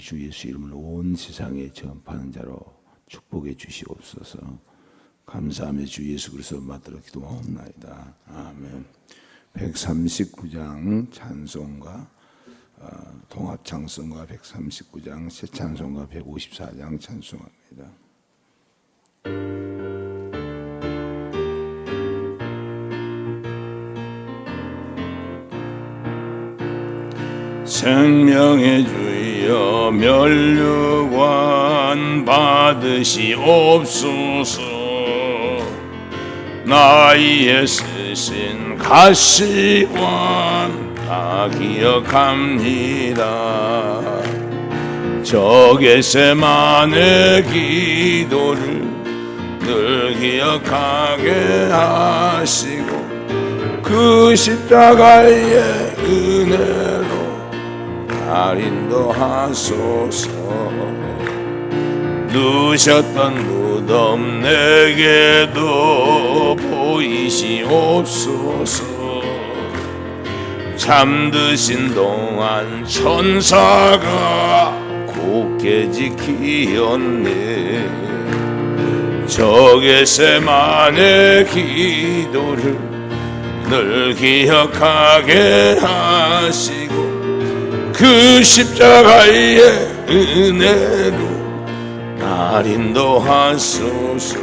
주 예수 이름을 온 세상에 전파하는 자로 축복해 주시옵소서. 감사하며 주 예수 그리스도 받들어 기도하옵나이다. 아멘. 139장 찬송가, 통합 찬송가 139장, 새 찬송가 154장 찬송합니다. 생명의 주여 면류관 받으시옵소서. 나이에 쓰신 가시관 다 기억합니다. 저 겟세마네 기도를 늘 기억하게 하시고 그 십자가의 은혜로 날 인도하소서. 누셨던 무덤 내게도 보이시옵소서. 잠드신 동안 천사가 굳게 지키었네. 저 겟세마네 기도를 늘 기억하게 하시고 그 십자가의 은혜로 날 인도하소서.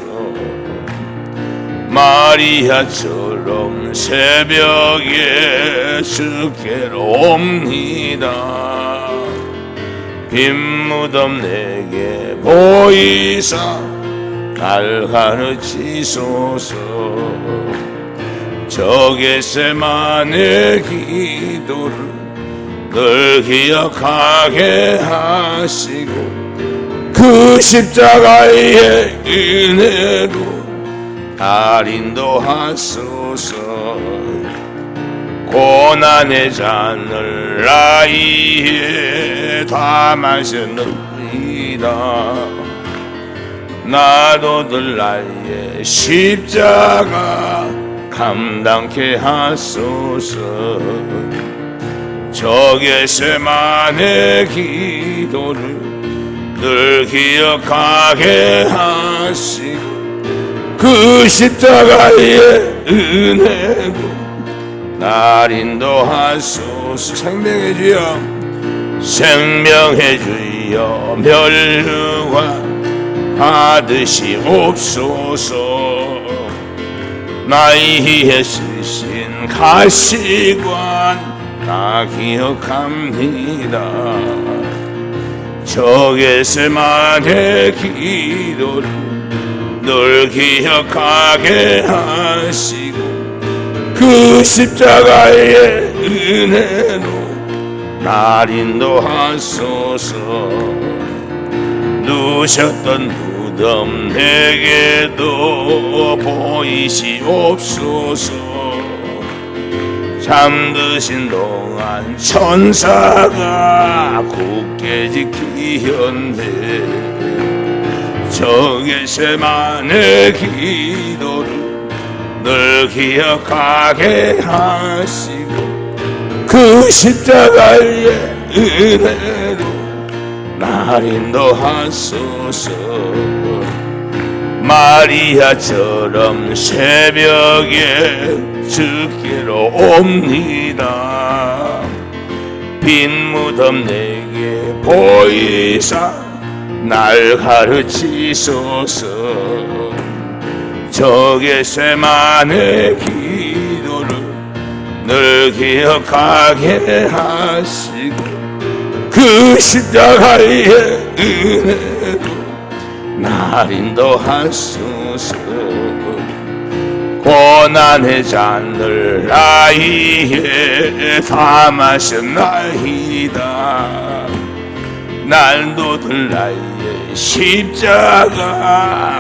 마리아처럼 새벽에 주께로 옵니다. 빈 무덤 내게 보이사 날 가르치소서. 저 겟세마네 기도를 늘 기억하게 하시고 그 십자가의 은혜로 날 인도하소서. 고난의 잔을 나이에 다 마셨느니라. 나도 늘 나의 십자가 감당케 하소서. 저 겟세마네 기도를 늘 기억하게 하시고 그 십자가의 은혜로 날 인도하소서. 생명의 주여 생명의 주여 면류관 받으시옵소서. 나이에 쓰신 가시관 다 기억합니다. 저 겟세마네 기도를 늘 기억하게 하시고 그 십자가의 은혜로 날 인도하소서. 누셨던 무덤 내게도 보이시옵소서. 잠드신 동안 천사가 굳게 지키었네. 저 겟세마네 기도를 늘 기억하게 하시고 그 십자가의 은혜로 날 인도하소서. 마리아처럼 새벽에 주께로 옵니다. 빈 무덤 내게 보이사 날 가르치소서. 저 겟세마네 기도를 늘 기억하게 하시고 그 십자가의 은혜로 날 인도하소서. 고난의 잔을 나이에 다 마셨나이다. 날도 들 나의 십자가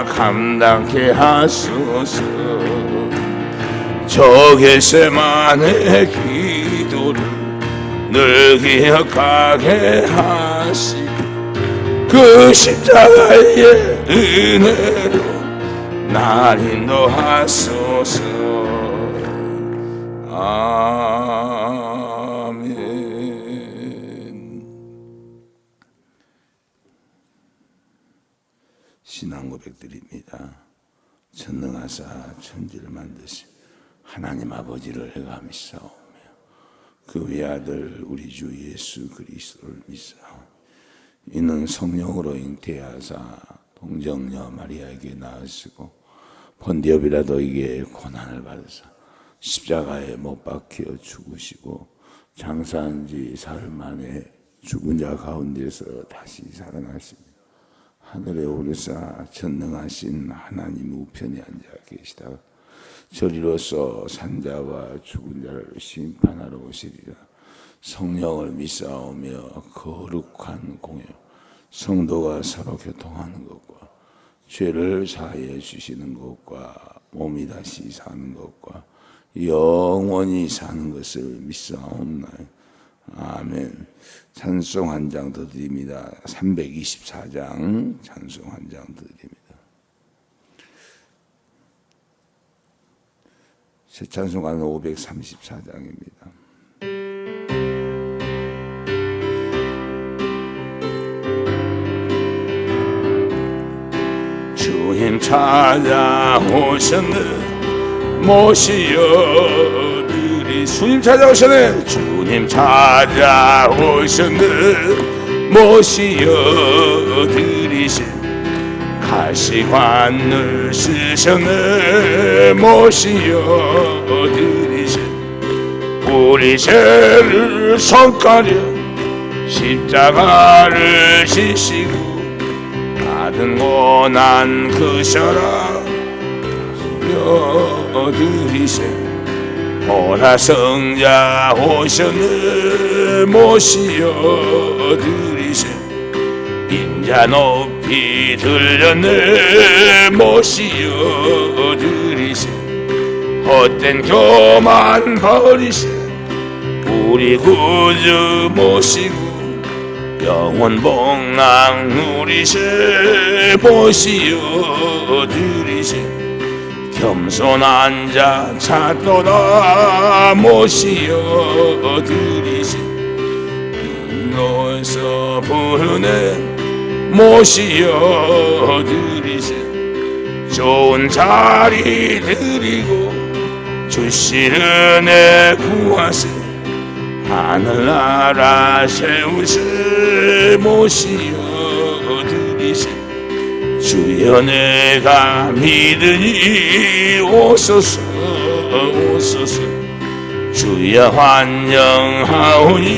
감당케 하소서. 저 겟세마네 기도를 늘 기억하게 하시고 그 십자가의 은혜로 날 인도하소서. 아멘. 신앙 고백드립니다. 전능하사 천지를 만드신 하나님 아버지를 내가 믿사오며 그 외아들 우리 주 예수 그리스도를 믿사오며 이는 성령으로 잉태하사 동정녀 마리아에게 낳으시고 본디오 빌라도에게 고난을 받으사 십자가에 못 박혀 죽으시고 장사한 지 사흘 만에 죽은 자 가운데서 다시 살아나십니다. 하늘에 오르사 전능하신 하나님 우편에 앉아 계시다가 저리로서 산자와 죽은 자를 심판하러 오시리라. 성령을 믿사오며 거룩한 공회 성도가 서로 교통하는 것과 죄를 사하여 주시는 것과 몸이 다시 사는 것과 영원히 사는 것을 믿사옵나이다. 아멘. 찬송 한 장 더 드립니다. 324장 찬송 한 장 더 드립니다. 새 찬송가는 534장입니다. 주님 찾아오셨네 모시여 드리 주님 찾아오셨네 주님 찾아오셨네 모시여 드리신 가시관을 쓰셨네 모시여 드리신 우리 죄를 손가려 십자가를 지시고 받은 고난 크셔라 여드리세 보라 성자 오셨네 모시여 드리세 인자 높이 들렸네 모시여 드리세 헛된 교만 버리세 우리 구주 모시고 영원 복락 누리세 모시여 드리세 겸손한 자 찾도다 모시여 드리세 인도에서 부르네 모시여 드리세 좋은 자리 드리고 주시는 애 구하세 하늘나라 세우세 모시여 드리세 주여 내가 믿으니 오소서 오소서 주여 환영하오니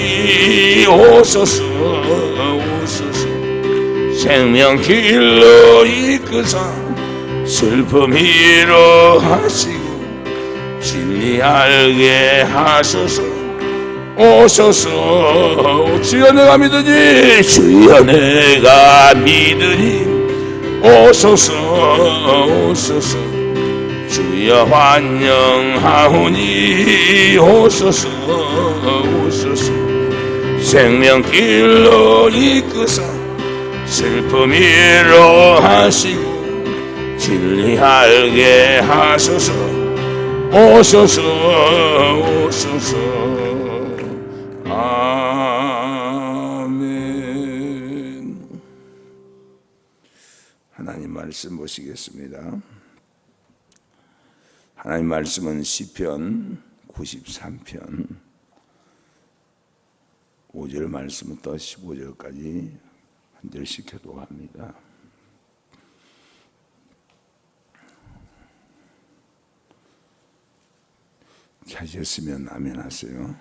오소서 오소서 생명길로 이끄사 슬픔 위로하시고 진리 알게 하소서 오소서 주여 내가 믿으니 주여 내가 믿으니 오소서 오소서 주여 환영하오니 오소서 오소서 생명길로 이끄사 슬픔 위로하시고 진리 알게 하소서 오소서 오소서 아멘. 하나님 말씀 보시겠습니다. 하나님 말씀은 시편 93편 5절 말씀부터 15절까지 한 절씩 교독합니다. 찾으셨으면 아멘 하세요.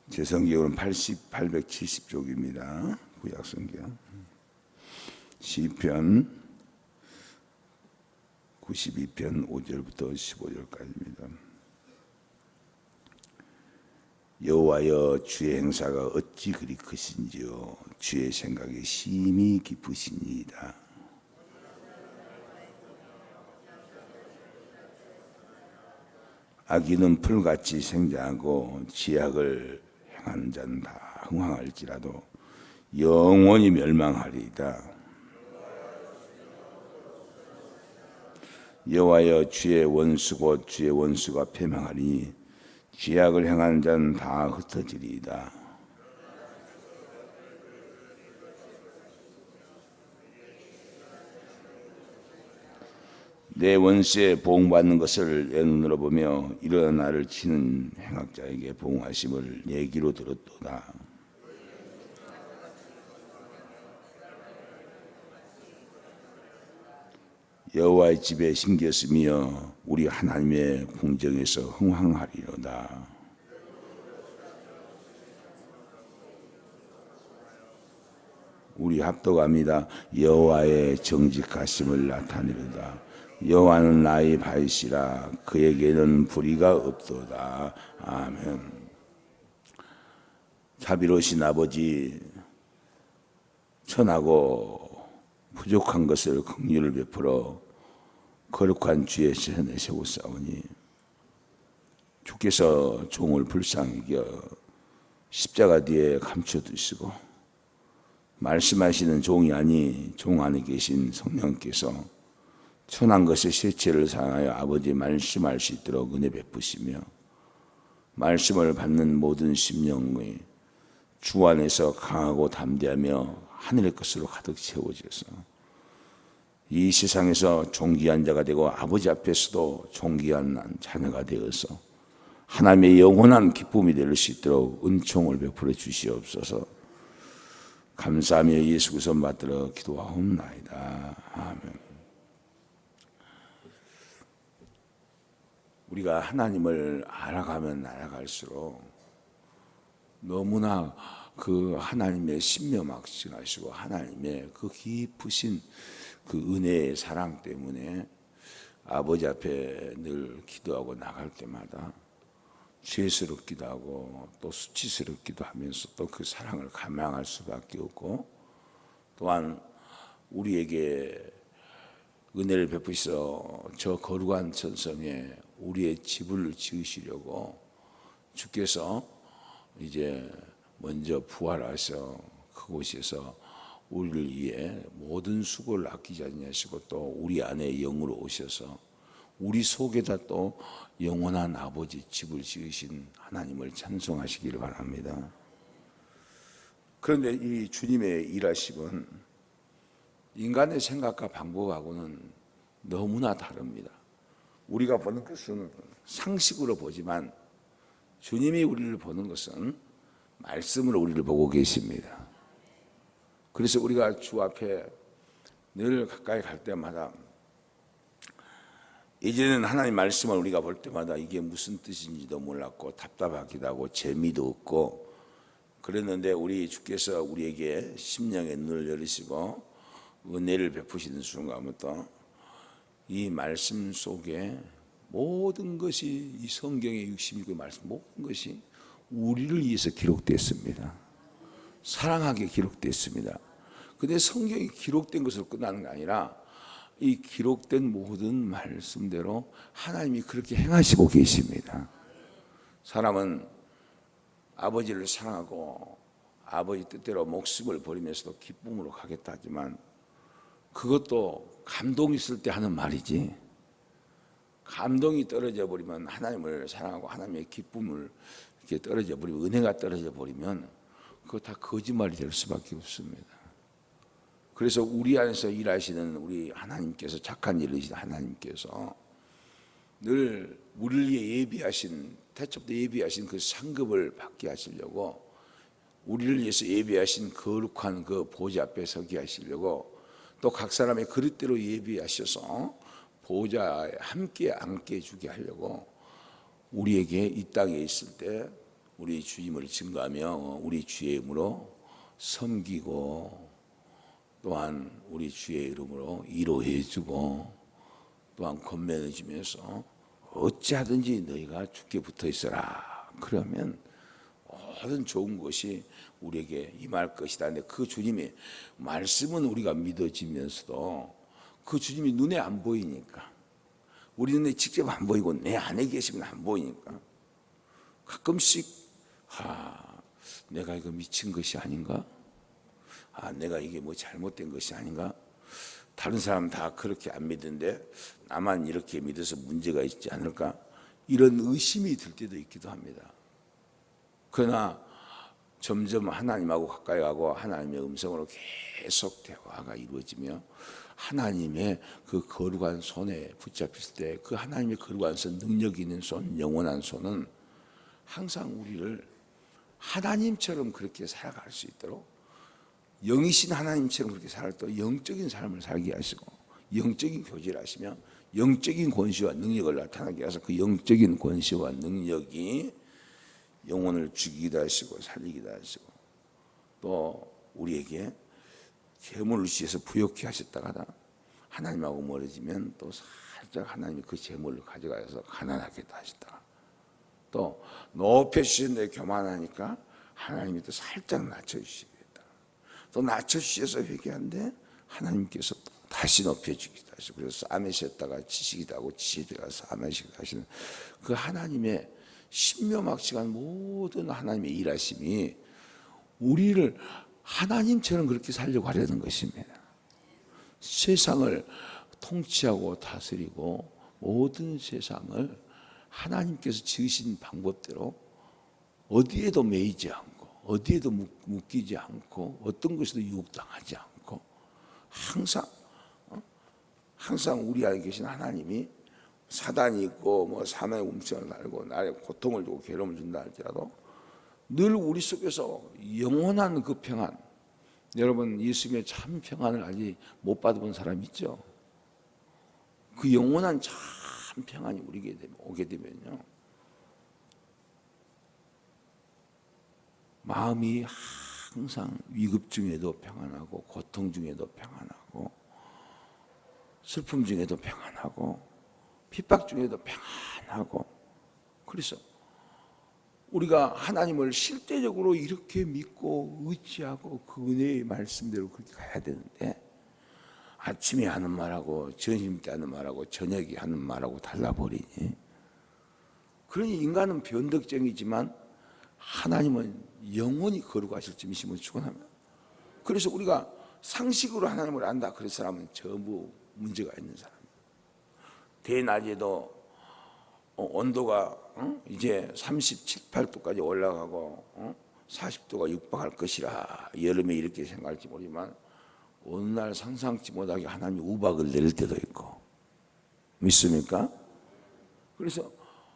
제 성경은 870쪽입니다. 구약성경 시편 92편 5절부터 15절까지입니다. 여호와여 주의 행사가 어찌 그리 크신지요 주의 생각이 심히 깊으시니이다. 악인은 풀같이 생장하고 지악을 행하는 자는 다 흥황할지라도 영원히 멸망하리이다. 여호와여 주의 원수 곧 주의 원수가 패망하리니 지악을 행하는 자는 다 흩어지리이다. 내 원수에 보응받는 것을 내 눈으로 보며 이런 나를 치는 행악자에게 보응하심을 얘기로 들었도다. 여호와의 집에 심겼으며 우리 하나님의 궁정에서 흥황하리로다. 우리 합독합니다. 여호와의 정직하심을 나타내리로다. 여호와는 나의 바위시라 그에게는 불의가 없도다. 아멘. 자비로우신 아버지, 천하고 부족한 것을 긍휼을 베풀어 거룩한 주의 시선에 세우사오니 주께서 종을 불쌍히 여겨 십자가 뒤에 감춰두시고 말씀하시는 종이 아니 종 안에 계신 성령께서 천한 것의 실체를 상하여 아버지 말씀할 수 있도록 은혜 베푸시며 말씀을 받는 모든 심령의 주 안에서 강하고 담대하며 하늘의 것으로 가득 채워져서 이 세상에서 존귀한 자가 되고 아버지 앞에서도 존귀한 자녀가 되어서 하나님의 영원한 기쁨이 될 수 있도록 은총을 베풀어 주시옵소서. 감사하며 예수 그리스도 받들어 기도하옵나이다. 아멘. 우리가 하나님을 알아가면 알아갈수록 너무나 그 하나님의 신명확증하시고 하나님의 그 깊으신 그 은혜의 사랑 때문에 아버지 앞에 늘 기도하고 나갈 때마다 죄스럽기도 하고 또 수치스럽기도 하면서 또 그 사랑을 감당할 수밖에 없고 또한 우리에게 은혜를 베푸셔서 저 거룩한 전성에 우리의 집을 지으시려고 주께서 이제 먼저 부활하셔 그곳에서 우리를 위해 모든 수고를 아끼지 아니하시고 또 우리 안에 영으로 오셔서 우리 속에다 또 영원한 아버지 집을 지으신 하나님을 찬송하시기를 바랍니다. 그런데 이 주님의 일하심은 인간의 생각과 방법하고는 너무나 다릅니다. 우리가 보는 것은 상식으로 보지만 주님이 우리를 보는 것은 말씀으로 우리를 보고 계십니다. 그래서 우리가 주 앞에 늘 가까이 갈 때마다 이제는 하나님 말씀을 우리가 볼 때마다 이게 무슨 뜻인지도 몰랐고 답답하기도 하고 재미도 없고 그랬는데 우리 주께서 우리에게 심령의 눈을 열으시고 은혜를 베푸시는 순간부터 이 말씀 속에 모든 것이 이 성경의 66의 말씀 모든 것이 우리를 위해서 기록됐습니다. 사랑하게 기록됐습니다. 근데 성경이 기록된 것으로 끝나는 게 아니라 이 기록된 모든 말씀대로 하나님이 그렇게 행하시고 계십니다. 사람은 아버지를 사랑하고 아버지 뜻대로 목숨을 버리면서도 기쁨으로 가겠다 하지만 그것도 감동이 있을 때 하는 말이지 감동이 떨어져 버리면 하나님을 사랑하고 하나님의 기쁨을 이렇게 떨어져 버리면 은혜가 떨어져 버리면 그거 다 거짓말이 될 수밖에 없습니다. 그래서 우리 안에서 일하시는 우리 하나님께서 착한 일을 하시는 하나님께서 늘 우리를 위해 예비하신 태초부터 예비하신 그 상급을 받게 하시려고 우리를 위해서 예비하신 거룩한 그 보좌 앞에 서게 하시려고 또 각 사람의 그릇대로 예비하셔서 보좌에 함께 앉게 해주게 하려고 우리에게 이 땅에 있을 때 우리 주님을 증거하며 우리 주의 이름으로 섬기고 또한 우리 주의 이름으로 위로해주고 또한 권면해주면서 어찌하든지 너희가 주께 붙어 있어라. 그러면 모든 좋은 것이 우리에게 임할 것이다. 근데 그 주님의 말씀은 우리가 믿어지면서도 그 주님이 눈에 안 보이니까 우리 눈에 직접 안 보이고 내 안에 계시면 안 보이니까 가끔씩 내가 이거 미친 것이 아닌가? 내가 이게 뭐 잘못된 것이 아닌가? 다른 사람 다 그렇게 안 믿는데 나만 이렇게 믿어서 문제가 있지 않을까? 이런 의심이 들 때도 있기도 합니다. 그러나 점점 하나님하고 가까이 가고 하나님의 음성으로 계속 대화가 이루어지며 하나님의 그 거룩한 손에 붙잡혔을 때 그 하나님의 거룩한 손, 능력 있는 손, 영원한 손은 항상 우리를 하나님처럼 그렇게 살아갈 수 있도록, 영이신 하나님처럼 그렇게 살았도록 영적인 삶을 살게 하시고 영적인 교제를 하시며 영적인 권세와 능력을 나타나게 해서 그 영적인 권세와 능력이 영혼을 죽이기도 하시고 살리기도 하시고 또 우리에게 재물을 주셔서 부욕케 하셨다가 하나님하고 멀어지면 또 살짝 하나님이 그 재물을 가져가서 가난하게도 하셨다가 또 높여주셨는데 교만하니까 하나님이 또 살짝 낮춰주시겠다. 또 낮춰주셔서 회개한데 하나님께서 다시 높여주기도 하시고 그래서 싸매셨다가 치시기도 하고 치시다가 싸매시기도 하시는 그 하나님의 신묘막측한 모든 하나님의 일하심이 우리를 하나님처럼 그렇게 살려고 하려는 것입니다. 세상을 통치하고 다스리고 모든 세상을 하나님께서 지으신 방법대로 어디에도 매이지 않고 어디에도 묶이지 않고 어떤 것에도 유혹당하지 않고 항상 우리 안에 계신 하나님이 사단이 있고 뭐 사망의 움직임을 달고 나의 고통을 주고 괴로움을 준다 할지라도 늘 우리 속에서 영원한 그 평안, 여러분 예수님의 참 평안을 아직 못 받아본 사람 있죠? 그 영원한 참 평안이 우리에게 오게 되면요 마음이 항상 위급 중에도 평안하고 고통 중에도 평안하고 슬픔 중에도 평안하고 핍박 중에도 평안하고 그래서 우리가 하나님을 실제적으로 이렇게 믿고 의지하고 그 은혜의 말씀대로 그렇게 가야 되는데 아침에 하는 말하고 점심 때 하는 말하고 저녁에 하는 말하고 달라버리니 그러니 인간은 변덕쟁이지만 하나님은 영원히 거룩하실 점이심을 축원합니다. 그래서 우리가 상식으로 하나님을 안다 그런 사람은 전부 문제가 있는 사람. 대낮에도 온도가 이제 37, 8도까지 올라가고 40도가 육박할 것이라 여름에 이렇게 생각할지 모르지만 어느 날 상상치 못하게 하나님이 우박을 내릴 때도 있고 믿습니까? 그래서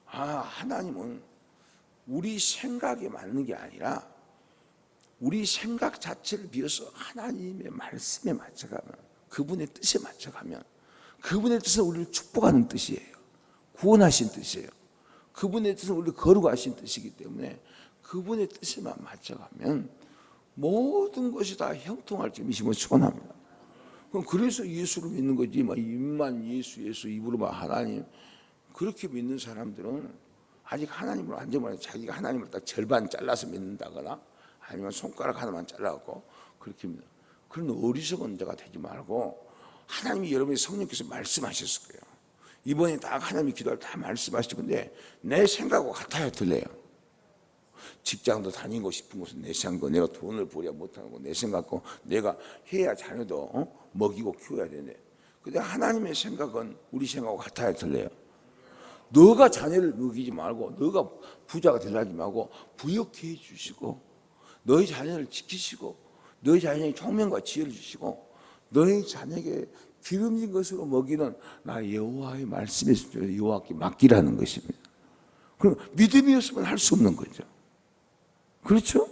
하나님은 우리 생각에 맞는 게 아니라 우리 생각 자체를 비워서 하나님의 말씀에 맞춰가면 그분의 뜻에 맞춰가면 그분의 뜻은 우리를 축복하는 뜻이에요. 구원하신 뜻이에요. 그분의 뜻은 우리를 거룩하신 뜻이기 때문에 그분의 뜻에만 맞춰가면 모든 것이 다 형통할 점이심을 축원합니다. 그래서 예수를 믿는 거지 입만 예수 입으로만 하나님 그렇게 믿는 사람들은 아직 하나님을 완전 몰라요. 자기가 하나님을 딱 절반 잘라서 믿는다거나 아니면 손가락 하나만 잘라갖고 그렇게 믿는 그런 어리석은 자가 되지 말고 하나님이 여러분의 성령께서 말씀하셨을 거예요. 이번에 다 하나님이 기도할 때 다 말씀하실 건데 내 생각과 같아야 들려요. 직장도 다니고 싶은 것은 내 생각고 내가 돈을 벌여야 못하는 거 내 생각고 내가 해야 자녀도 먹이고 키워야 되는데 근데 하나님의 생각은 우리 생각과 같아야 들려요. 너가 자녀를 먹이지 말고 너가 부자가 되려지 말고 부욕해 주시고 너희 자녀를 지키시고 너희 자녀에게 총명과 지혜를 주시고 너희 자녀에게 기름진 것으로 먹이는 나 여호와의 말씀에 여호와께 맡기라는 것입니다. 그럼 믿음이 없으면 할 수 없는 거죠. 그렇죠?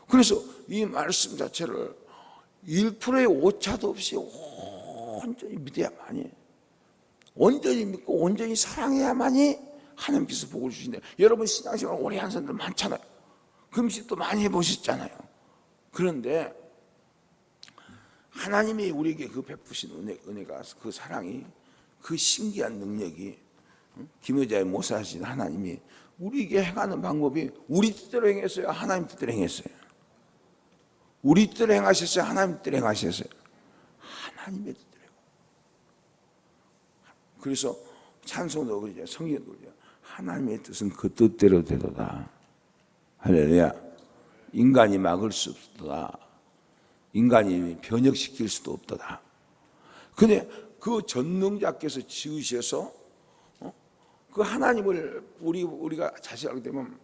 그래서 이 말씀 자체를 1%의 오차도 없이 온전히 믿어야만이 온전히 믿고 온전히 사랑해야만이 하나님께서 복을 주신다. 여러분 신앙생활 오래 한 사람들 많잖아요. 금식도 많이 해보셨잖아요. 그런데 하나님이 우리에게 그 베푸신 은혜가 그 사랑이 그 신기한 능력이 김여자의 모사하신 하나님이 우리에게 행하는 방법이 우리 뜻대로 행했어요? 하나님 뜻대로 행했어요? 우리 뜻대로 행하셨어요? 하나님 뜻대로 행하셨어요? 하나님의 뜻대로. 그래서 찬송도 그러죠. 성경도 그러죠. 하나님의 뜻은 그 뜻대로 되도다. 할렐루야. 인간이 막을 수 없도다. 인간이 변혁시킬 수도 없도다. 근데 그 전능자께서 지으셔서 그 하나님을 우리가 자세하게 되면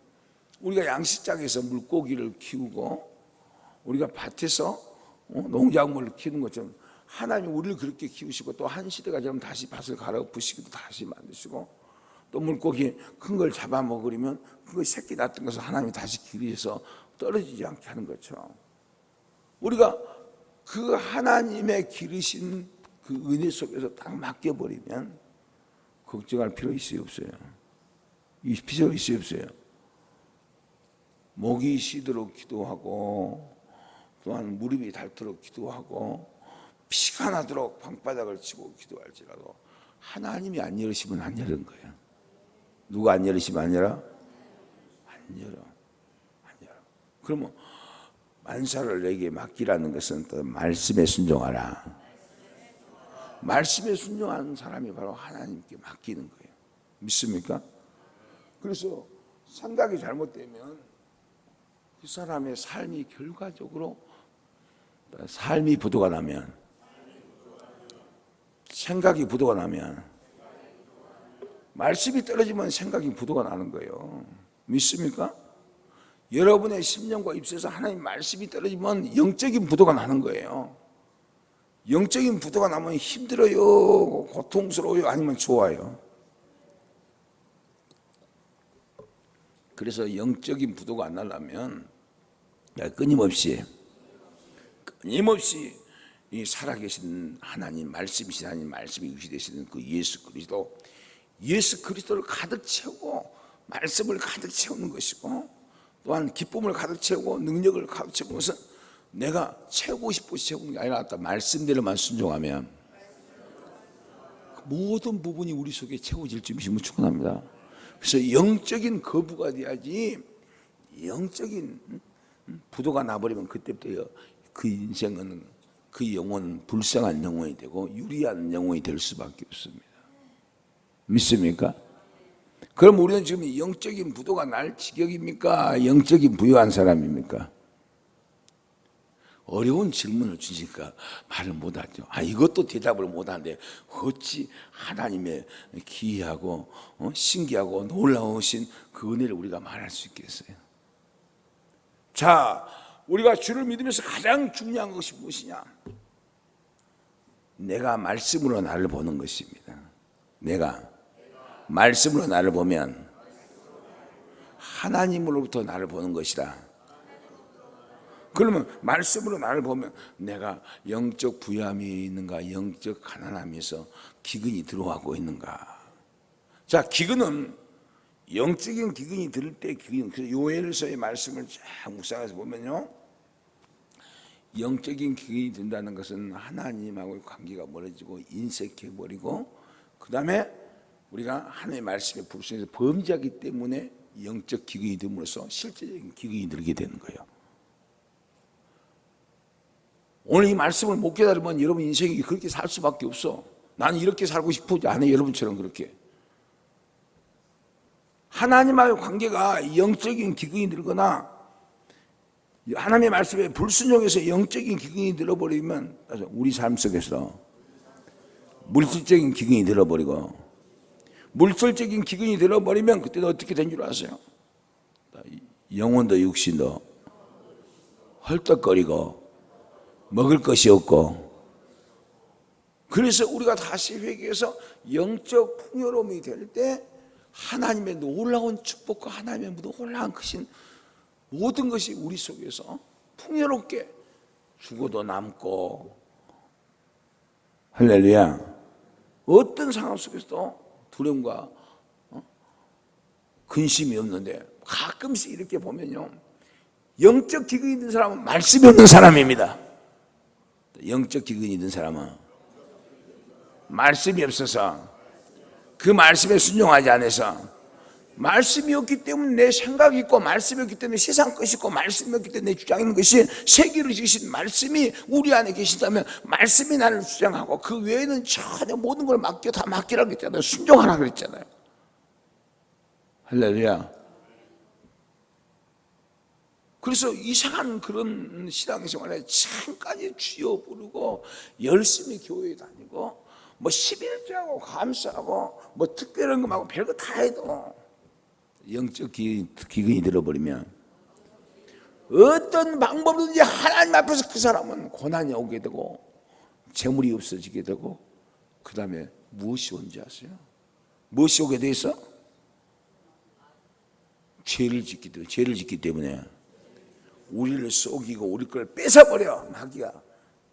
우리가 양식장에서 물고기를 키우고 우리가 밭에서 농작물을 키우는 것처럼 하나님이 우리를 그렇게 키우시고 또 한 시대가 되면 다시 밭을 갈아엎으시기도 다시 만드시고 또 물고기 큰 걸 잡아먹으려면 그 새끼 낳던 것을 하나님이 다시 기르셔서 떨어지지 않게 하는 거죠. 우리가 그 하나님의 기르신 그 은혜 속에서 딱 맡겨버리면 걱정할 필요 있어요 없어요? 필요 있어요 없어요? 목이 쉬도록 기도하고 또한 무릎이 닳도록 기도하고 피가 나도록 방바닥을 치고 기도할지라도 하나님이 안 열으시면 안 열은 거예요. 누가 안 열으시면 안 열어? 안 열어. 그러면 만사를 내게 맡기라는 것은 또 말씀에 순종하라. 말씀에 순종하는 사람이 바로 하나님께 맡기는 거예요. 믿습니까? 그래서 생각이 잘못되면 그 사람의 삶이 결과적으로 삶이 부도가 나면 생각이 부도가 나면 말씀이 떨어지면 생각이 부도가 나는 거예요. 믿습니까? 여러분의 심령과 입술에서 하나님 말씀이 떨어지면 영적인 부도가 나는 거예요. 영적인 부도가 나면 힘들어요, 고통스러워요, 아니면 좋아요. 그래서 영적인 부도가 안 나려면 끊임없이 이 살아계신 하나님, 말씀이신 하나님, 말씀이 유시되시는 그 예수 그리스도를 가득 채우고 말씀을 가득 채우는 것이고 또한 기쁨을 가득 채우고 능력을 가득 채우는 것은 내가 채우고 싶어서 채우는 게 아니라 말씀대로만 순종하면 모든 부분이 우리 속에 채워질 줄 믿으면 충분합니다. 그래서 영적인 거부가 돼야지 영적인 부도가 나버리면 그때부터 그 인생은 그 영혼은 불쌍한 영혼이 되고 유리한 영혼이 될 수밖에 없습니다. 믿습니까? 그럼 우리는 지금 영적인 부도가 날 지경입니까? 영적인 부유한 사람입니까? 어려운 질문을 주니까 말을 못하죠. 이것도 대답을 못하는데 어찌 하나님의 기이하고 신기하고 놀라우신 그 은혜를 우리가 말할 수 있겠어요? 자, 우리가 주를 믿으면서 가장 중요한 것이 무엇이냐? 내가 말씀으로 나를 보는 것입니다. 내가 말씀으로 나를 보면 하나님으로부터 나를 보는 것이다. 그러면 말씀으로 나를 보면 내가 영적 부유함이 있는가, 영적 가난함에서 기근이 들어가고 있는가. 자, 기근은 영적인 기근이 들을 때 기근, 요엘서의 말씀을 쫙 묵상해서 보면요, 영적인 기근이 든다는 것은 하나님하고의 관계가 멀어지고 인색해버리고 그 다음에 우리가 하나님의 말씀에 불순해서 범죄하기 때문에 영적 기근이 됨으로써 실제적인 기근이 들게 되는 거예요. 오늘 이 말씀을 못 깨달으면 여러분 인생이 그렇게 살 수밖에 없어. 나는 이렇게 살고 싶지 않아요. 여러분처럼 그렇게. 하나님과의 관계가 영적인 기근이 들거나 하나님의 말씀에 불순종해서 영적인 기근이 들어버리면 우리 삶 속에서 물질적인 기근이 들어버리고 물질적인 기근이 들어버리면 그때는 어떻게 된 줄 아세요? 영혼도 육신도 헐떡거리고 먹을 것이 없고 그래서 우리가 다시 회개해서 영적 풍요로움이 될 때 하나님의 놀라운 축복과 하나님의 놀라운 크신 모든 것이 우리 속에서 풍요롭게 죽어도 남고 할렐루야 어떤 상황 속에서도 두려움과 근심이 없는데 가끔씩 이렇게 보면요 영적 기근이 있는 사람은 말씀이 없는 사람입니다. 영적 기근이 있는 사람은 말씀이 없어서 그 말씀에 순종하지 않아서 말씀이 없기 때문에 내 생각이 있고 말씀이 없기 때문에 세상 것이 있고 말씀이 없기 때문에 내 주장 있는 것이 세계를 지으신 말씀이 우리 안에 계신다면 말씀이 나를 주장하고 그 외에는 전혀 모든 걸 다 맡기라고 했잖아요. 순종하라 그랬잖아요. 할렐루야. 그래서 이상한 그런 신앙생활에 참까지 주여 부르고 열심히 교회에 다니고 뭐 11조하고 감사하고 뭐 특별한 거 말고 별거 다 해도 영적 기근이 들어버리면 어떤 방법이든지 하나님 앞에서 그 사람은 고난이 오게 되고 재물이 없어지게 되고, 그 다음에 무엇이 온지 아세요? 무엇이 오게 돼 있어? 죄를 짓기 때문에 우리를 속이고 우리 걸 뺏어버려. 마귀가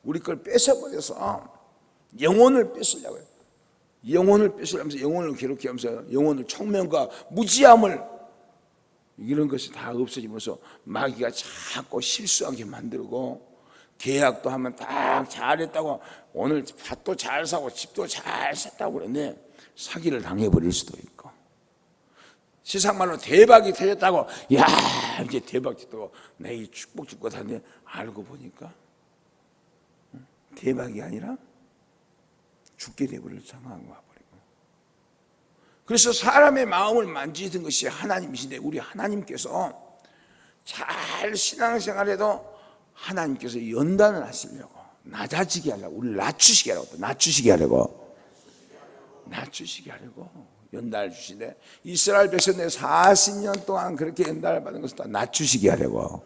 우리 걸 뺏어버려서 영혼을 뺏으려고 해요. 영혼을 뺏으면서 영혼을 괴롭게 하면서 영혼을 청명과 무지함을, 이런 것이 다 없어지면서 마귀가 자꾸 실수하게 만들고, 계약도 하면 딱 잘했다고 오늘 밭도 잘 사고 집도 잘 샀다고 그러는데 사기를 당해버릴 수도 있고, 세상 말로 대박이 터졌다고 야 이제 대박 터졌다고 내 이 축복 줄 거다 하는데 알고 보니까 대박이 아니라 죽게 돼버릴 상황이 와버리고. 그래서 사람의 마음을 만지던 것이 하나님이신데, 우리 하나님께서 잘 신앙생활해도 하나님께서 연단을 하시려고, 낮아지게 하려고, 우리를 낮추시게 하려고 연단을 주시는데, 이스라엘 백성들 40년 동안 그렇게 연단을 받은 것을 다 낮추시게 하려고,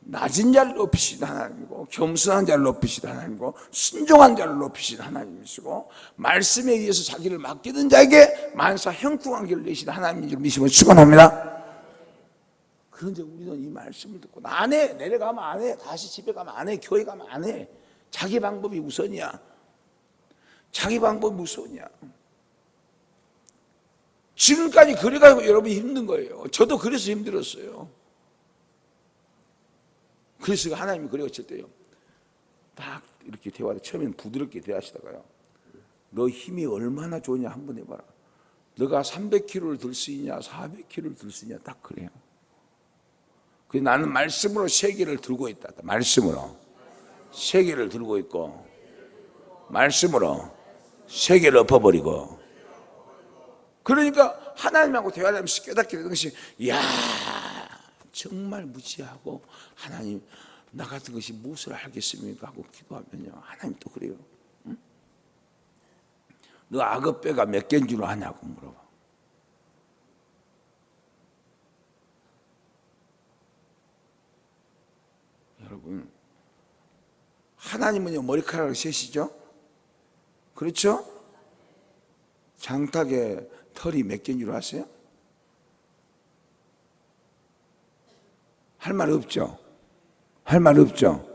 낮은 자를 높이시는 하나님이고, 겸손한 자를 높이시는 하나님이고, 순종한 자를 높이시는 하나님이시고, 말씀에 의해서 자기를 맡기는 자에게 만사 형통한 길을 내시는 하나님인 줄 믿으시면 축원합니다. 그런데 우리는 이 말씀을 듣고 안 해, 내려가면 안 해, 다시 집에 가면 안 해, 교회 가면 안 해. 자기 방법이 우선이야. 자기 방법이 우선이야. 지금까지 그래가지고 여러분이 힘든 거예요. 저도 그래서 힘들었어요. 그래서 하나님이 그래 어쩔 때요, 딱 이렇게 대화를 처음에는 부드럽게 대하시다가요, 너 힘이 얼마나 좋으냐 한번 해봐라. 너가 300kg를 들 수 있냐 400kg를 들 수 있냐, 딱 그래요. 그래서 나는 말씀으로 세계를 들고 있다. 말씀으로 세계를 들고 있고, 말씀으로 세계를 엎어버리고. 그러니까 하나님하고 대화를 하면서 깨닫게 되는 것이, 이야 정말 무지하고 하나님 나 같은 것이 무엇을 알겠습니까 하고 기도하면요, 하나님 또 그래요. 응? 너 악어뼈가 몇 개인 줄 아냐고 물어봐. 여러분, 하나님은요 머리카락을 세시죠? 그렇죠? 장닭에 털이 몇 개인 줄 아세요? 할 말 없죠? 할 말 없죠?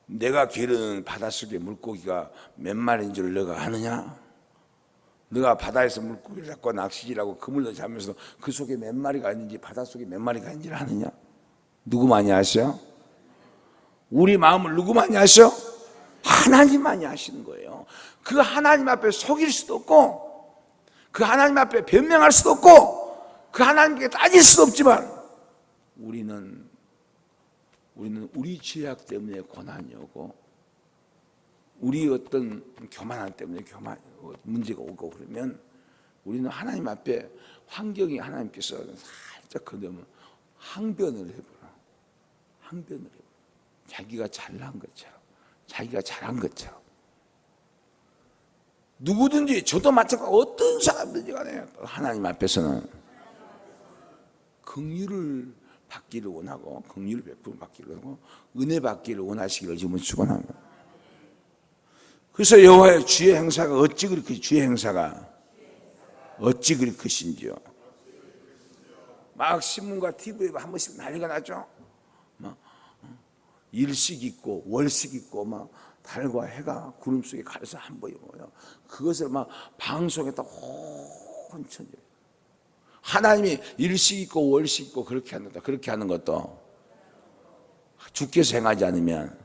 내가 기르는 바닷속에 물고기가 몇 마리인 줄 너가 아느냐? 너가 바다에서 물고기를 잡고 낚시질하고 그물로 잡으면서 그 속에 몇 마리가 있는지, 바닷속에 몇 마리가 있는지 아느냐? 누구 많이 아셔? 우리 마음을 누구 많이 아셔? 하나님 많이 아시는 거예요. 그 하나님 앞에 속일 수도 없고, 그 하나님 앞에 변명할 수도 없고, 그 하나님께 따질 수도 없지만, 우리는 우리 죄악 때문에 고난이 오고, 우리 어떤 교만함 때문에 문제가 오고 그러면, 우리는 하나님 앞에 환경이 하나님께서 살짝 건드면 항변을 해버려. 항변을 해버려. 자기가 잘난 것처럼, 자기가 잘한 것처럼. 누구든지, 저도 마찬가지로 어떤 사람든지 간에 하나님 앞에서는 긍휼을 받기를 원하고, 긍휼을 베풀어 받기를 원하고, 은혜 받기를 원하시기를 지금 축원합니다. 그래서 여호와의 주의 행사가 어찌 그렇게, 주의 행사가 어찌 그리 크신지요. 막 신문과 TV에 한 번씩 난리가 나죠. 막 일식 있고 월식 있고, 막 달과 해가 구름 속에 가려서 안 보이고요. 그것을 막 방송에다 혼천지. 하나님이 일식 있고 월식 있고 그렇게 한다. 그렇게 하는 것도 주께서 행하지 않으면,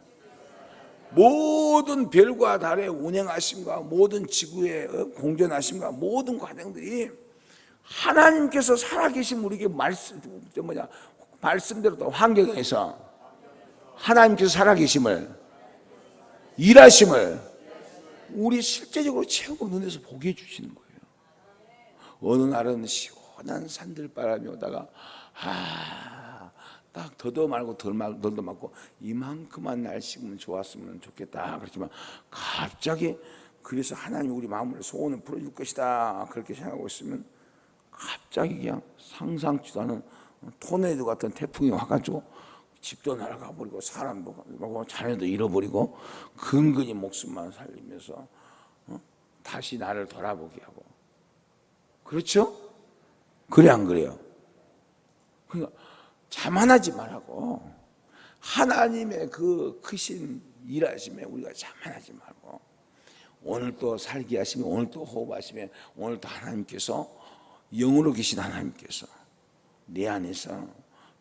모든 별과 달의 운행하심과 모든 지구의 공전하심과 모든 과정들이 하나님께서 살아계신 우리에게 말씀대로 또 환경에서 하나님께서 살아계심을, 일하심을 우리 실제적으로 체험하고 눈에서 보게 해주시는 거예요. 어느 날은 시원한 산들바람이 오다가 딱 더도 말고 덜도 맞고, 이만큼만 날씨면 좋았으면 좋겠다 그렇지만, 갑자기 그래서 하나님이 우리 마음을 소원을 풀어줄 것이다 그렇게 생각하고 있으면, 갑자기 그냥 상상치도 않은 토네이도 같은 태풍이 와가지고 집도 날아가 버리고 사람도 가고 자녀도 잃어버리고 근근히 목숨만 살리면서 다시 나를 돌아보게 하고. 그렇죠? 그래 안 그래요? 그러니까 자만하지 말라고. 하나님의 그 크신 일하심에 우리가 자만하지 말고, 오늘 또 살게 하시면, 오늘 또 호흡하시면, 오늘 또 하나님께서, 영으로 계신 하나님께서 내 안에서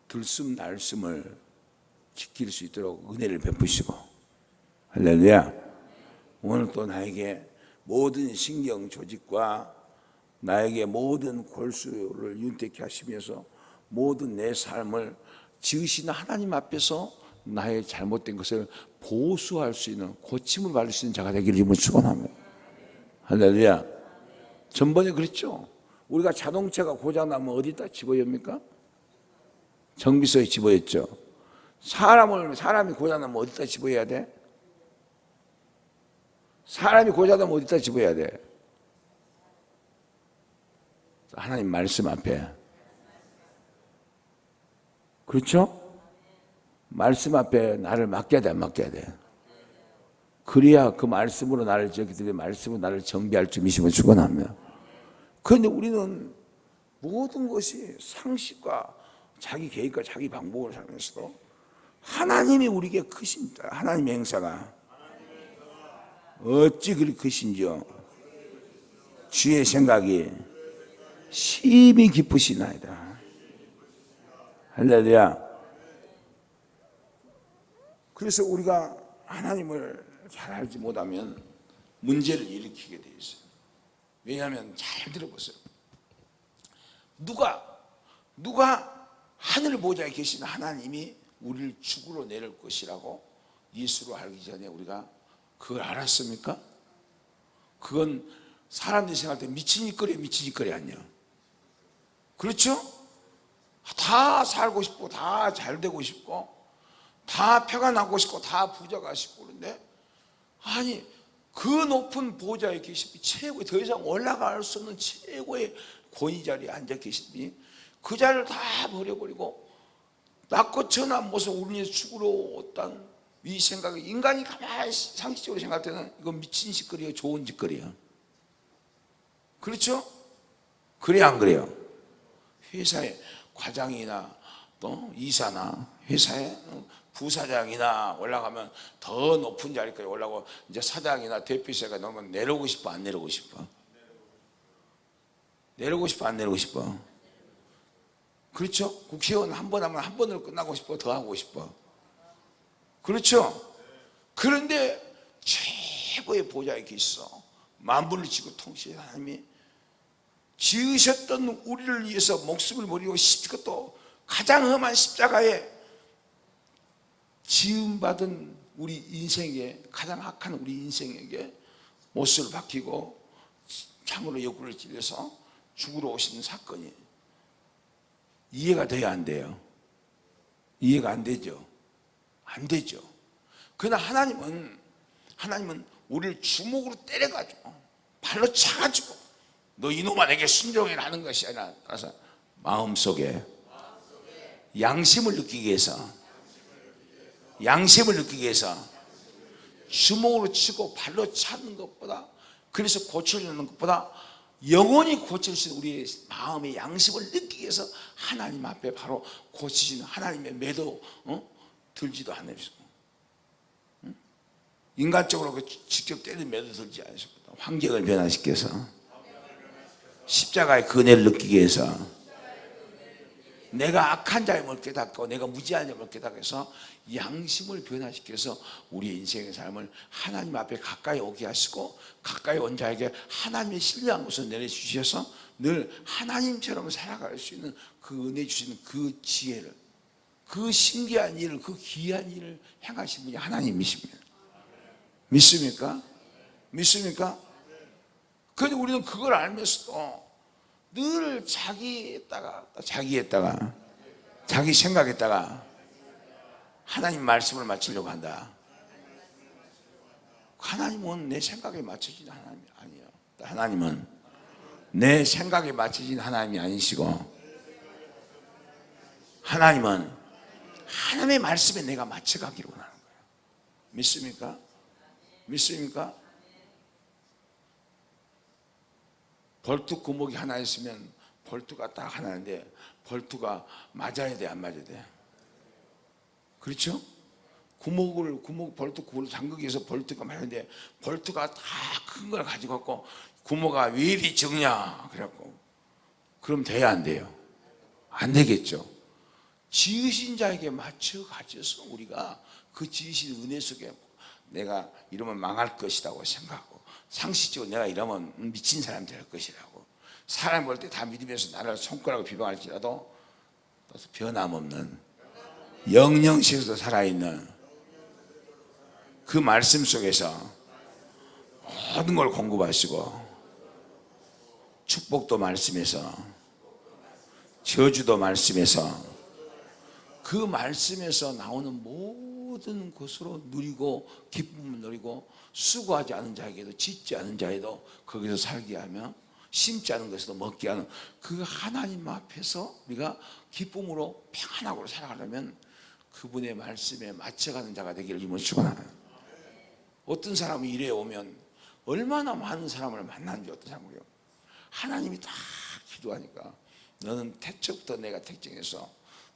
들숨 날숨을 지킬 수 있도록 은혜를 베푸시고, 할렐루야. 오늘 또 나에게 모든 신경 조직과 나에게 모든 골수를 윤택케 하시면서 모든 내 삶을 지으시는 하나님 앞에서 나의 잘못된 것을 보수할 수 있는, 고침을 받을 수 있는 자가 되기를 주님을 축원합니다. 할렐루야. 전번에 그랬죠. 우리가 자동차가 고장나면 어디다 집어엽니까? 정비소에 집어였죠. 사람이 고장나면 어디다 집어야 돼? 사람이 고장나면 어디다 집어야 돼? 하나님 말씀 앞에. 그렇죠? 말씀 앞에 나를 맡겨야 돼, 안 맡겨야 돼? 그래야 그 말씀으로 나를 말씀으로 나를 정비할 줄이심을 축원합니다. 그런데 우리는 모든 것이 상식과 자기 계획과 자기 방법을 살면서도 하나님이 우리에게 크신, 하나님의 행사가 어찌 그리 크신지요. 주의 생각이 심히 깊으시나이다. 할렐루야. 그래서 우리가 하나님을 잘 알지 못하면 문제를 일으키게 돼 있어요. 왜냐하면 잘 들어보세요. 누가 하늘 보좌에 계신 하나님이 우리를 죽으러 내릴 것이라고 예수로 알기 전에 우리가 그걸 알았습니까? 그건 사람들이 생각할 때 미친 짓거리 아니야. 그렇죠? 다 살고 싶고 다 잘 되고 싶고 다 표가 나고 싶고 다 부자가 싶고, 그런데 아니 그 높은 보좌에 계신 최고의, 더 이상 올라갈 수 없는 최고의 권위 자리에 앉아 계신 분이 그 자리를 다 버려버리고 낮고 천한 모습 우리의 죽으러 왔다는 이 생각이, 인간이 가만히 상식적으로 생각할 때는 이건 미친 짓거리예요, 좋은 짓거리예요. 그렇죠? 그래 안 그래요? 회사에 과장이나 또 이사나 회사에 부사장이나 올라가면 더 높은 자리까지 올라가고 이제 사장이나 대표이사가 넘으면 내려오고 싶어, 안 내려오고 싶어? 내려오고 싶어, 안 내려오고 싶어? 그렇죠? 국회의원 한 번 하면 한 번으로 끝나고 싶어, 더 하고 싶어? 그렇죠? 그런데 최고의 보좌에 계셔 만물을 지고 통치해 하나님이 지으셨던 우리를 위해서 목숨을 버리고 또 가장 험한 십자가에 지음받은 우리 인생에, 가장 악한 우리 인생에게 못을 박히고 창으로 옆구리를 찔려서 죽으러 오시는 사건이 이해가 돼야 안 돼요? 이해가 안 되죠? 안 되죠. 그러나 하나님은 우리를 주먹으로 때려가지고 발로 차가지고 너 이놈아 내게 순종해라 하는 것이 아니라 따라서 마음속에 양심을 느끼기 위해서 주먹으로 치고 발로 차는 것보다, 그래서 고쳐주는 것보다 영원히 고칠 수 있는 우리의 마음의 양심을 느끼기 위해서 하나님 앞에 바로 고치시는 하나님의 매도 들지도 않으시고, 인간적으로 직접 때리는 매도 들지 않으셨고, 환경을 변화시켜서 십자가의 그 은혜를 느끼기 위해서 내가 악한 자임을 깨닫고 내가 무지한 자임을 깨닫고서 양심을 변화시켜서 우리 인생의 삶을 하나님 앞에 가까이 오게 하시고, 가까이 온 자에게 하나님의 신령한 것을 내려주셔서 늘 하나님처럼 살아갈 수 있는 그 은혜 주시는 그 지혜를, 그 신기한 일을, 그 귀한 일을 행하신 분이 하나님이십니다. 믿습니까? 믿습니까? 그런데 우리는 그걸 알면서도 늘 자기 생각했다가 하나님 말씀을 맞추려고 한다. 하나님은 내 생각에 맞춰지는 하나님이 아니에요. 하나님은 내 생각에 맞춰진 하나님이 아니시고, 하나님은 하나님의 말씀에 내가 맞춰가기를 원하는 거예요. 믿습니까? 믿습니까? 볼트 구멍이 하나 있으면 볼트가 딱 하나인데 볼트가 맞아야 돼, 안 맞아야 돼? 그렇죠? 볼트 구멍을 잠그기 위해서 볼트가 맞는데 볼트가 다 큰 걸 가지고 있고 구멍가 왜 이리 적냐? 그래갖고 그럼 돼야 안 돼요? 안 되겠죠. 지으신 자에게 맞춰 가져서 우리가 그 지으신 은혜 속에 내가 이러면 망할 것이라고 생각하고, 상식적으로 내가 이러면 미친 사람 될 것이라고, 사람 볼 때 다 믿으면서 나를 손가락으로 비방할지라도 변함없는 영영실에서 살아있는 그 말씀 속에서 모든 걸 공급하시고, 축복도 말씀에서, 저주도 말씀에서, 그 말씀에서 나오는 모든 것으로 누리고 기쁨을 누리고, 수고하지 않은 자에게도 짓지 않은 자에도 거기서 살게 하며 심지 않은 것에도 먹게 하는 그 하나님 앞에서 우리가 기쁨으로 평안하고 살아가려면 그분의 말씀에 맞춰가는 자가 되기를 주님으로 축원합니다. 어떤 사람이 이래 오면 얼마나 많은 사람을 만났는지, 어떤 사람을요, 하나님이 다 기도하니까 너는 태초부터 내가 택정해서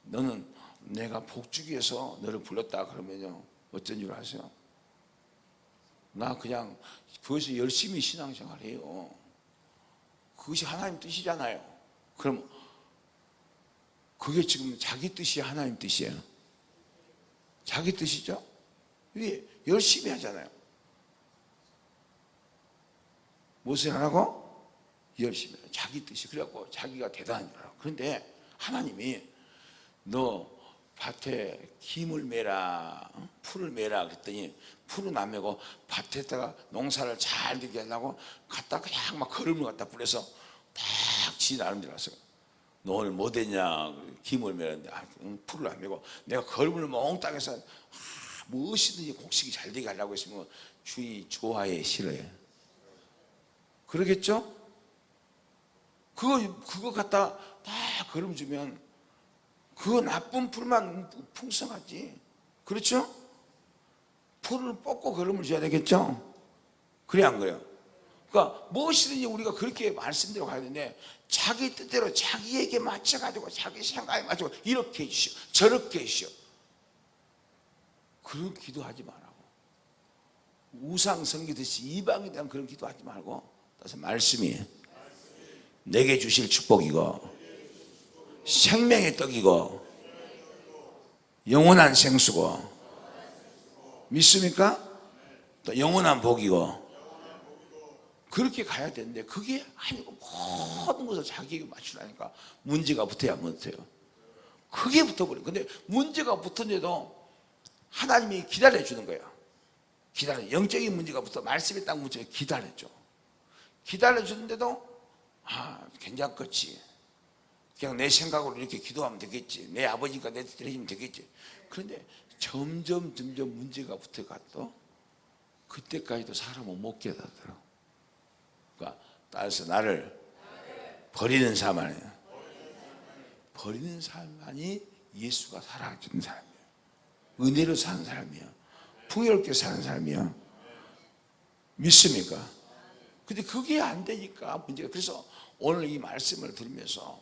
너는 내가 복주기 위해서 너를 불렀다 그러면요, 어쩐 줄 아세요? 나 그냥 그것이 열심히 신앙생활 해요. 그것이 하나님 뜻이잖아요. 그럼 그게 지금 자기 뜻이 하나님 뜻이에요? 자기 뜻이죠? 왜? 열심히 하잖아요. 무엇을 하라고? 열심히 해요. 자기 뜻이. 그래갖고 자기가 대단한 줄 알아. 그런데 하나님이 너 밭에 김을 매라, 풀을 매라 그랬더니 풀은 안 매고 밭에다가 농사를 잘 되게 하려고 갖다 그냥 막 거름을 갖다 뿌려서 딱 지 나름대로 왔어요. 너 오늘 뭐 됐냐? 김을 매는데 풀을 안 매고 내가 거름을 몽땅 해서 무엇이든지 곡식이 잘 되게 하려고 했으면 주의 좋아해, 싫어해? 그러겠죠? 그거 갖다 다 거름 주면 그 나쁜 풀만 풍성하지. 그렇죠? 풀을 뽑고 거름을 줘야 되겠죠? 그래 안 그래요? 그러니까 무엇이든지 우리가 그렇게 말씀대로 가야 되는데 자기 뜻대로 자기에게 맞춰가지고 자기 생각에 맞춰서 이렇게 해주시오, 저렇게 해주시오, 그런 기도하지 말라고. 우상 섬기듯이 이방에 대한 그런 기도하지 말고, 따라서 말씀이 내게 주실 축복이고 생명의 떡이고 영원한 생수고, 믿습니까? 또 영원한 복이고, 그렇게 가야 되는데 그게 아니고 모든 것을 자기에게 맞추라니까 문제가 붙어야 안 붙어요. 그게 붙어버려요. 근데 문제가 붙었는데도 하나님이 기다려주는 거예요. 영적인 문제가 붙어 말씀에 딱 묻혀 기다렸죠. 기다려주는데도 괜찮겠지, 그냥 내 생각으로 이렇게 기도하면 되겠지, 내 아버지가 내 뜻대로 해주면 되겠지. 그런데 점점 문제가 붙어가도 그때까지도 사람은 못 깨닫더라고. 그러니까 따라서 나를 버리는 사람만이, 버리는 사람만이 예수가 살아주는 사람이에요. 은혜로 사는 사람이에요. 풍요롭게 사는 사람이에요. 믿습니까? 근데 그게 안 되니까 문제가. 그래서 오늘 이 말씀을 들으면서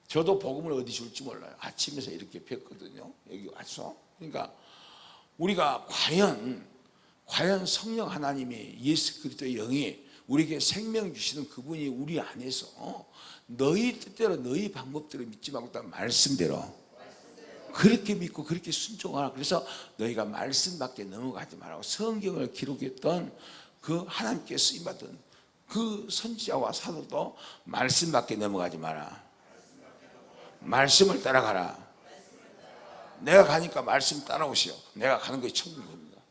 저도 복음을 어디 줄지 몰라요. 아침에서 이렇게 뵀거든요, 여기 와서. 그러니까 우리가 과연 성령 하나님이, 예수 그리스도의 영이 우리에게 생명 주시는 그분이 우리 안에서 너희 뜻대로 너희 방법대로 믿지 말고 딱 말씀대로 그렇게 믿고 그렇게 순종하라. 그래서 너희가 말씀밖에 넘어가지 말라고 성경을 기록했던 그 하나님께 쓰임받은 그 선지자와 사도도 말씀밖에 넘어가지 마라, 말씀을 따라가라. 내가 가니까 말씀 따라오시오. 내가 가는 것이 천국입니다.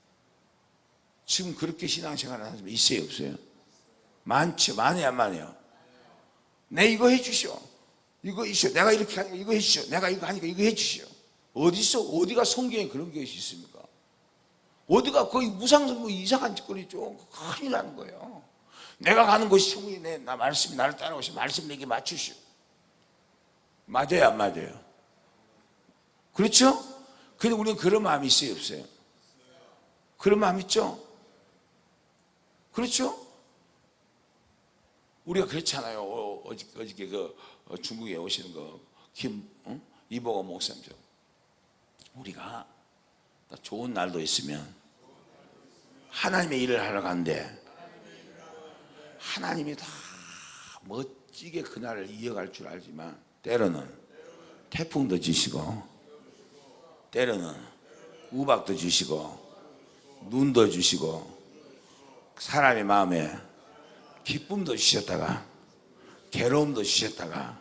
지금 그렇게 신앙생활을 하는 사람이 있어요, 없어요? 많죠. 많이 안 많아요? 내 이거 해주시오, 이거 있어, 내가 이렇게 하니까 이거 해주시오, 내가 이거 하니까 이거 해주시오. 어디가 성경에 그런 것이 있습니까? 어디가 거의 무상성부 이상한 짓거리죠. 큰일 나는 거예요. 내가 가는 곳이 천국이 나 말씀이 나를 따라오시 말씀 내게 맞추시오. 맞아요, 안 맞아요? 그렇죠? 근데 우리는 그런 마음이 있어요, 없어요? 그런 마음 있죠? 그렇죠? 우리가 그렇잖아요. 어저께 중국에 오시는 이보거 목사님처럼 우리가 좋은 날도 있으면 하나님의 일을 하러 가는데 하나님이 다 멋지게 그날을 이어갈 줄 알지만 때로는 태풍도 주시고 때로는 우박도 주시고 눈도 주시고 사람의 마음에 기쁨도 주셨다가 괴로움도 주셨다가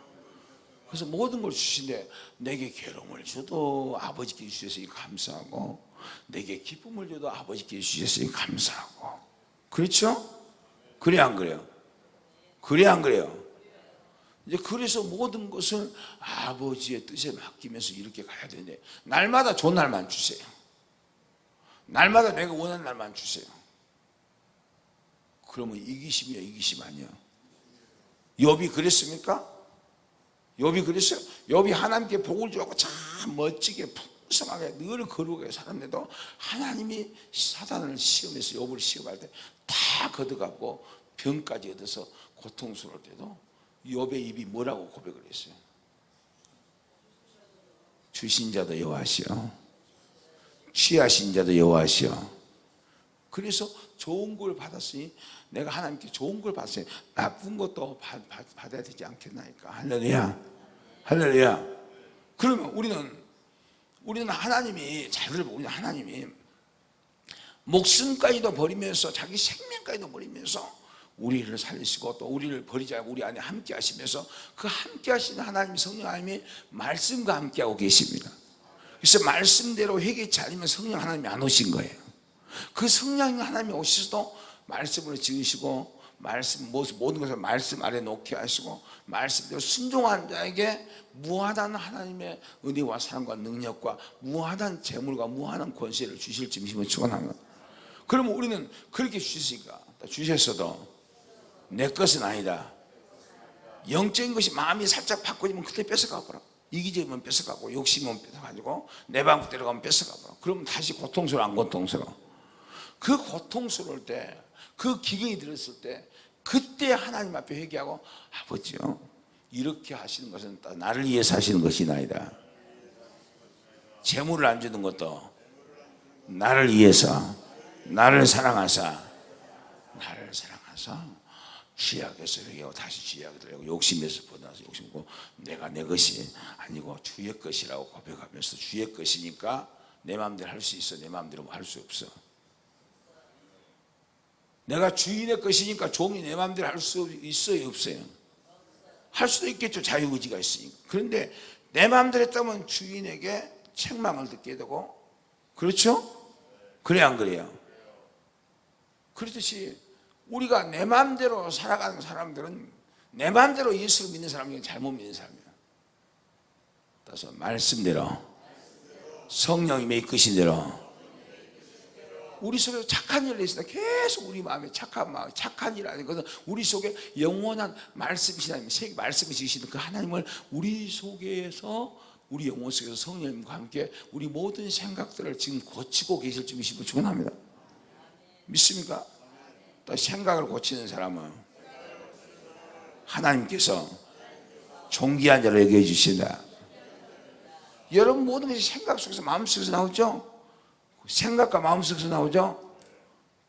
그래서 모든 걸 주신데 내게 괴로움을 줘도 아버지께 주셨으니 감사하고 내게 기쁨을 줘도 아버지께 주셨으니 감사하고 그렇죠? 그래 안 그래요? 그래 안 그래요? 이제 그래서 모든 것을 아버지의 뜻에 맡기면서 이렇게 가야 되는데 날마다 좋은 날만 주세요. 날마다 내가 원하는 날만 주세요. 그러면 이기심이야, 이기심 아니야. 욥이 그랬습니까? 욥이 그랬어요? 욥이 하나님께 복을 주고 참 멋지게 풍성하게 늘 거룩하게 살았는데도 하나님이 사단을 시험해서 욥을 시험할 때 다 걷어갖고 병까지 얻어서 고통스러울 때도 욥의 입이 뭐라고 고백을 했어요? 주신 자도 여호와시오 취하신 자도 여호와시오. 그래서 좋은 걸 받았으니 내가 하나님께 좋은 걸 받았으니 나쁜 것도 받아야 되지 않겠나이까. 할렐루야, 할렐루야. 그러면 우리는 하나님이 잘 들어보고 하나님이 목숨까지도 버리면서 자기 생명까지도 버리면서 우리를 살리시고 또 우리를 버리지 않고 우리 안에 함께 하시면서 그 함께 하시는 하나님 성령 하나님이 말씀과 함께 하고 계십니다. 그래서 말씀대로 회개치 않으면 성령 하나님이 안 오신 거예요. 그 성령 하나님이 오셔서도 말씀으로 지으시고 모든 것을 말씀 아래 놓게 하시고 말씀대로 순종한 자에게 무한한 하나님의 은혜와 사랑과 능력과 무한한 재물과 무한한 권세를 주실 짐심을 축원합니다. 그러면 우리는 그렇게 주시니까 주셨어도 내 것은 아니다. 영적인 것이 마음이 살짝 바꿔지면 그때 뺏어가버려. 이기적이면 뺏어가고 욕심은 뺏어가지고 내 방법대로 가면 뺏어가버려. 그러면 다시 고통스러워 안 고통스러워? 그 고통스러울 때 그 기경이 들었을 때 그때 하나님 앞에 회개하고 아버지요 이렇게 하시는 것은 나를 위해서 하시는 것이나이다. 재물을 안 주는 것도 나를 위해서 나를 사랑하사 죄악에서 회개하고 다시 죄악에 들어가고 욕심에서 벗어나서 욕심고 내가 내 것이 아니고 주의 것이라고 고백하면서 주의 것이니까 내 마음대로 할 수 있어. 내 마음대로 할 수 없어. 내가 주인의 것이니까 종이 내 마음대로 할 수 있어요, 없어요? 할 수도 있겠죠. 자유의지가 있으니까. 그런데 내 마음대로 했다면 주인에게 책망을 듣게 되고 그렇죠? 그래 안 그래요? 그렇듯이 우리가 내 마음대로 살아가는 사람들은 내 마음대로 예수를 믿는 사람이 잘못 믿는 사람이에요. 따라서 말씀대로 성령님의 이끄신 대로 우리 속에 착한 일을 했을 때 계속 우리 마음에 착한 마음, 착한 일이라는 것은 우리 속에 영원한 말씀이신 하나님, 말씀이 지으시는 그 하나님을 우리 속에서 우리 영혼 속에서 성령님과 함께 우리 모든 생각들을 지금 고치고 계실 줄이시고 축원합니다. 믿습니까? 또 생각을 고치는 사람은 하나님께서 존귀한 자로 여겨 주신다. 여러분 모든 것이 생각 속에서 마음 속에서 나오죠? 생각과 마음 속에서 나오죠?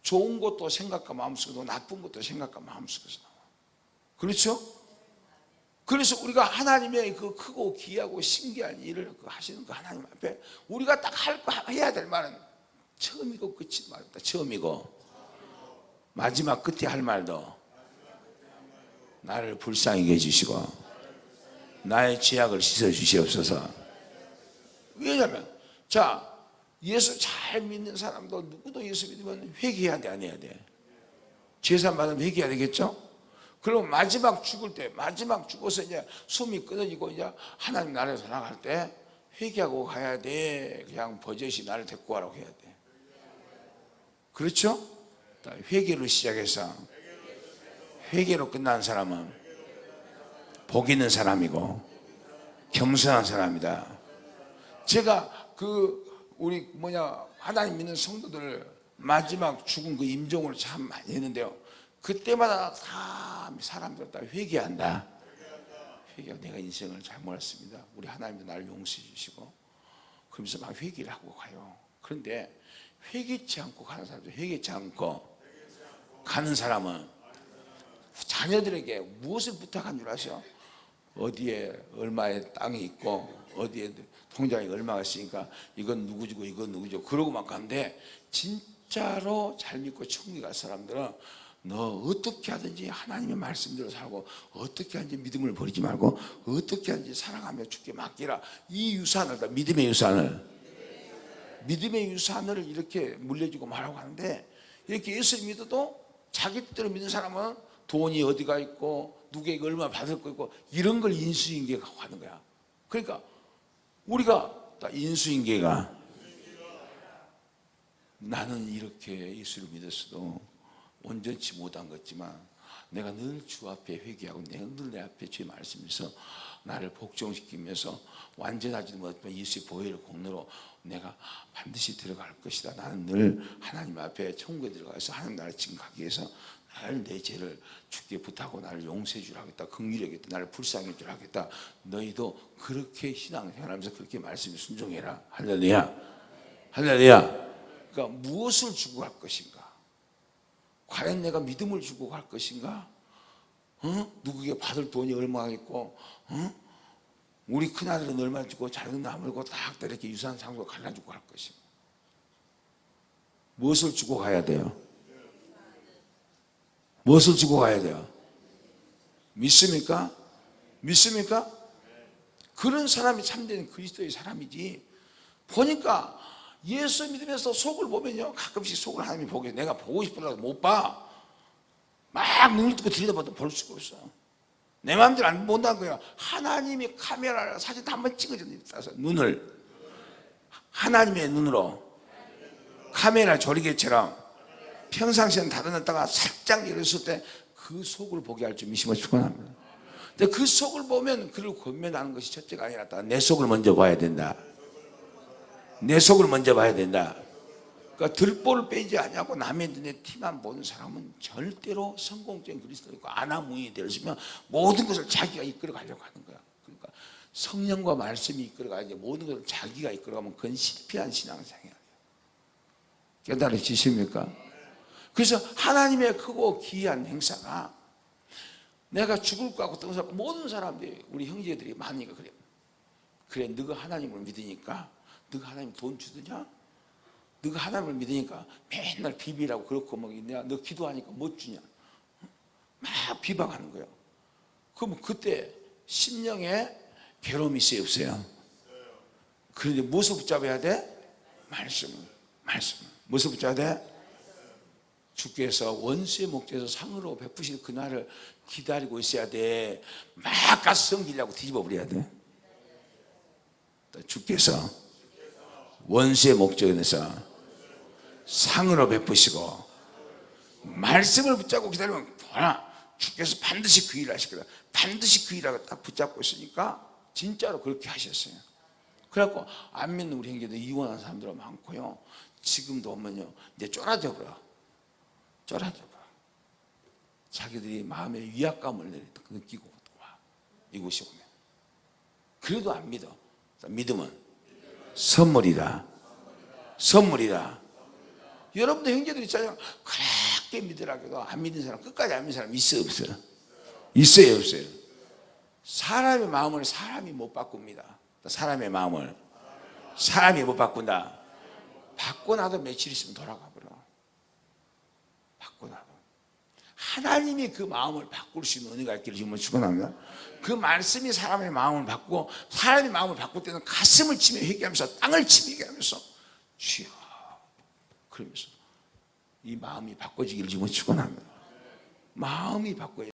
좋은 것도 생각과 마음 속에서 나쁜 것도 생각과 마음 속에서 나와. 그렇죠? 그래서 우리가 하나님의 그 크고 귀하고 신기한 일을 하시는 그 하나님 앞에 우리가 딱 해야 될 말은 처음이고 끝이 말입니다. 처음이고 마지막 끝에 할 말도 나를 불쌍히 해주시고 나의 죄악을 씻어주시옵소서. 왜냐하면 자 예수 잘 믿는 사람도 누구도 예수 믿으면 회개해야 돼 안 해야 돼? 죄산 받으면 회개해야 되겠죠? 그럼 마지막 죽을 때 마지막 죽어서 이제 숨이 끊어지고 이제 하나님 나라에 나갈 때 회개하고 가야 돼. 그냥 버젓이 나를 데리고 가라고 해야 돼. 그렇죠? 회개로 시작해서 회개로 끝난 사람은 복 있는 사람이고 겸손한 사람이다. 제가 우리 하나님 믿는 성도들 마지막 죽은 그 임종을 참 많이 했는데요. 그때마다 다 사람들 다 회개한다. 회개하고 내가 인생을 잘 몰랐습니다. 우리 하나님도 나를 용서해 주시고 그러면서 막 회개를 하고 가요. 그런데 회개치 않고 가는 사람도 회개치 않고 가는 사람은 자녀들에게 무엇을 부탁한 줄 아셔? 어디에 얼마의 땅이 있고 어디에 통장에 얼마가 있으니까 이건 누구 주고 이건 누구 주고 그러고 막 가는데, 진짜로 잘 믿고 천국에 갈 사람들은 너 어떻게 하든지 하나님의 말씀대로 살고 어떻게 하든지 믿음을 버리지 말고 어떻게 하든지 사랑하며 주께 맡기라. 이 유산을, 믿음의 유산을 이렇게 물려주고 말하고 하는데, 이렇게 예수를 믿어도 자기 뜻대로 믿는 사람은 돈이 어디가 있고 누구에게 얼마 받을 거 있고 이런 걸 인수인계가 하는 거야. 그러니까 우리가 인수인계가, 나는 이렇게 예수를 믿었어도 온전치 못한 것지만 내가 늘 주 앞에 회개하고 내가 늘 내 앞에 주의 말씀에서 나를 복종시키면서 완전하지도 못하지만 예수의 보혈의 공로로 내가 반드시 들어갈 것이다. 나는 늘 하나님 앞에 천국에 들어가서 하나님 나라에 증거하기 위해서 늘 내 죄를 주께 부탁하고 나를 용서해 주라 하겠다. 긍휼히 하겠다. 나를 불쌍히 주라 하겠다. 너희도 그렇게 신앙생활하면서 그렇게 말씀에 순종해라. 할렐루야. 할렐루야. 그러니까 무엇을 주고 갈 것인가? 과연 내가 믿음을 주고 갈 것인가? 누구에게 받을 돈이 얼마가 있고, 우리 큰아들은 얼마 주고 작은 아물고 딱 이렇게 유산 상속 갈라주고 갈 것인가? 무엇을 주고 가야 돼요? 무엇을 주고 가야 돼요? 믿습니까? 믿습니까? 그런 사람이 참된 그리스도의 사람이지. 보니까 예수 믿으면서 속을 보면요, 가끔씩 속을 하나님이 보게, 내가 보고 싶으려고 못 봐. 막 눈을 뜨고 들여다봐도 볼 수가 없어. 내 마음대로 안 본다는 거야. 하나님이 카메라 사진 한번 찍어줘서 눈을 하나님의 눈으로 카메라 조리개처럼 평상시에는 다른 데다가 살짝 열었을 때 그 속을 보게 할 줄 믿음을 축원합니다. 근데 그 속을 보면 그를 권면하는 것이 첫째가 아니라 내 속을 먼저 봐야 된다. 내 속을 먼저 봐야 된다. 그러니까 들보를 빼지 않냐고 남의 눈에 티만 보는 사람은 절대로 성공적인 그리스도이고 아나무인이 되었으면 모든 것을 자기가 이끌어 가려고 하는 거야. 그러니까 성령과 말씀이 이끌어 가야지 모든 것을 자기가 이끌어 가면 그건 실패한 신앙생활이에요. 깨달으시십니까? 그래서 하나님의 크고 귀한 행사가, 내가 죽을 것 같고 떠나서 모든 사람들이, 우리 형제들이 많으니까 그래. 그래, 너가 하나님을 믿으니까, 너가 하나님 돈 주더냐? 너가 하나님을 믿으니까 맨날 비비라고 그렇고 막 너 기도하니까 못 주냐? 막 비방하는 거예요. 그럼 그때 심령에 괴로움이 있어요, 없어요? 그런데 무엇을 붙잡아야 돼? 말씀을. 무엇을 붙잡아야 돼? 주께서 원수의 목전에서 상으로 베푸실 그날을 기다리고 있어야 돼. 막 가서 섬기려고 뒤집어 버려야 돼. 주께서 원수의 목전에서 상으로 베푸시고 말씀을 붙잡고 기다리면 보라, 주께서 반드시 그 일을 하실 거다. 반드시 그 일하고 딱 붙잡고 있으니까 진짜로 그렇게 하셨어요. 그래갖고 안 믿는 우리 형제들 이혼한 사람들 많고요. 지금도 오면요, 이제 쫄아져 버려. 자기들이 마음에 위압감을 느끼고 와, 이곳이 오면. 그래도 안 믿어. 믿음은 선물이다. 여러분들 형제들 있잖아요. 그렇게 믿으라고도 안 믿는 사람, 끝까지 안 믿는 사람 있어요, 없어요? 있어요, 없어요? 사람의 마음을 사람이 못 바꿉니다. 사람의 마음을 사람이 못 바꾼다. 바꿔 놔도 며칠 있으면 돌아가 버려. 바꿔 놔도. 하나님이 그 마음을 바꿀 수 있는 은혜가 있기를 지금 축원합니다. 그 말씀이 사람의 마음을 바꾸고, 사람의 마음을 바꿀 때는 가슴을 치며 회개하면서, 땅을 치며 회개하면서 주여 그러면서 이 마음이 바꿔지기를 지금 축원합니다. 마음이 바꿔야